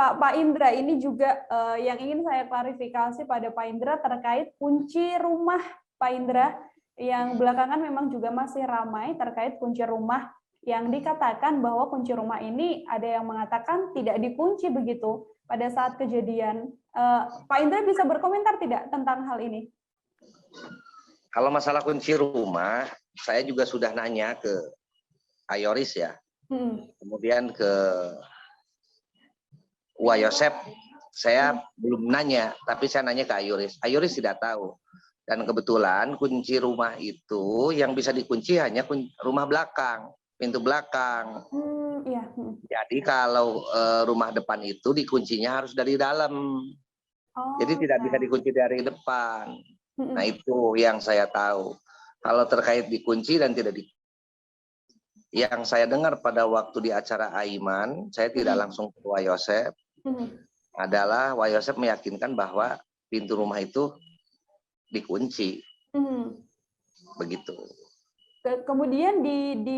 Pak Indra, ini juga yang ingin saya klarifikasi pada Pak Indra terkait kunci rumah Pak Indra, yang belakangan memang juga masih ramai terkait kunci rumah, yang dikatakan bahwa kunci rumah ini ada yang mengatakan tidak dikunci begitu pada saat kejadian. Pak Indra bisa berkomentar tidak tentang hal ini? Kalau masalah kunci rumah, saya juga sudah nanya ke Ayoris ya, kemudian ke Wayosep, saya belum nanya, tapi saya nanya ke Ayoris. Ayoris tidak tahu. Dan kebetulan kunci rumah itu yang bisa dikunci hanya rumah belakang, pintu belakang. Iya. Jadi kalau rumah depan itu dikuncinya harus dari dalam. Jadi tidak bisa dikunci dari depan. Nah itu yang saya tahu. Kalau terkait dikunci dan tidak dikunci, yang saya dengar pada waktu di acara Aiman, saya tidak langsung ke Wayosep, adalah Wayosep meyakinkan bahwa pintu rumah itu dikunci. Begitu. Kemudian di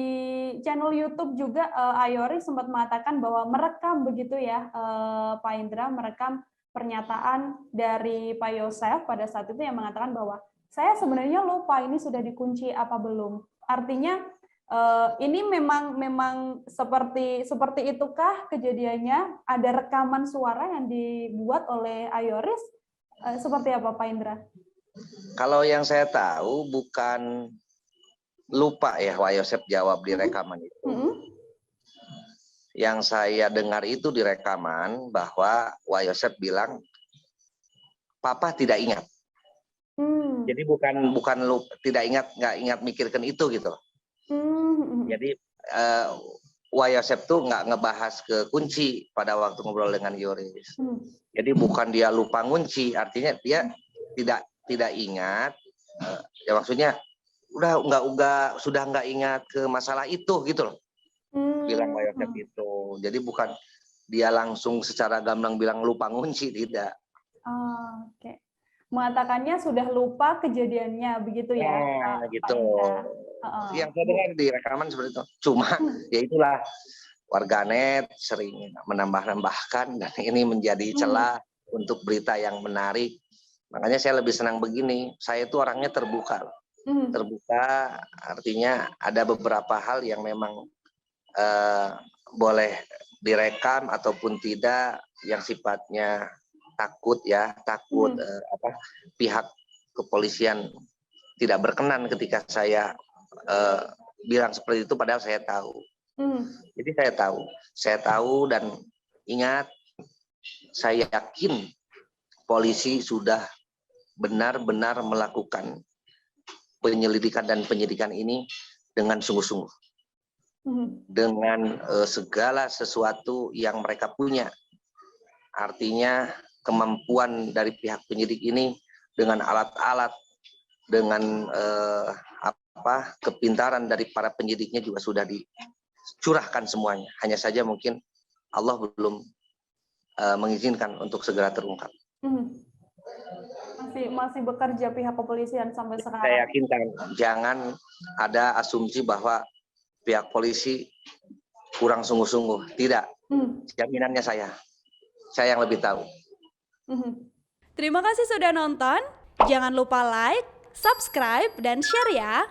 channel YouTube juga Ayoris sempat mengatakan bahwa merekam begitu ya, Pak Indra, merekam pernyataan dari Pak Yosef pada saat itu yang mengatakan bahwa saya sebenarnya lupa ini sudah dikunci apa belum. Artinya ini memang seperti itukah kejadiannya? Ada rekaman suara yang dibuat oleh Ayoris? Seperti apa, Pak Indra? Kalau yang saya tahu bukan lupa ya, Wayosep jawab di rekaman itu. Yang saya dengar itu di rekaman bahwa Wayosep bilang Papa tidak ingat. Jadi bukan lupa, tidak ingat, nggak ingat mikirkan itu gitu. Jadi Wayosep tuh nggak ngebahas ke kunci pada waktu ngobrol dengan Yoris. Jadi bukan dia lupa ngunci, artinya dia tidak ingat. Ya maksudnya sudah nggak ingat ke masalah itu gitu loh. Bilang Wayosep itu. Jadi bukan dia langsung secara gamblang bilang lupa ngunci, tidak. Oke. Mengatakannya sudah lupa kejadiannya begitu ya. Gitu. Yang saya dengar di rekaman seperti itu. Cuma ya itulah, warganet sering menambah-nambahkan dan ini menjadi celah untuk berita yang menarik. Makanya saya lebih senang begini. Saya itu orangnya terbuka. Terbuka artinya ada beberapa hal yang memang boleh direkam ataupun tidak, yang sifatnya takut pihak kepolisian tidak berkenan ketika saya bilang seperti itu, padahal saya tahu. Jadi saya tahu dan ingat, saya yakin polisi sudah benar-benar melakukan penyelidikan dan penyidikan ini dengan sungguh-sungguh, dengan segala sesuatu yang mereka punya. Artinya kemampuan dari pihak penyidik ini dengan alat-alat, dengan kepintaran dari para penyidiknya juga sudah dicurahkan semuanya. Hanya saja mungkin Allah belum mengizinkan untuk segera terungkap. Masih bekerja pihak kepolisian sampai sekarang. Saya yakinkan, jangan ada asumsi bahwa pihak polisi kurang sungguh-sungguh. Tidak, jaminannya saya yang lebih tahu. Terima kasih sudah nonton. Jangan lupa like, subscribe, dan share ya.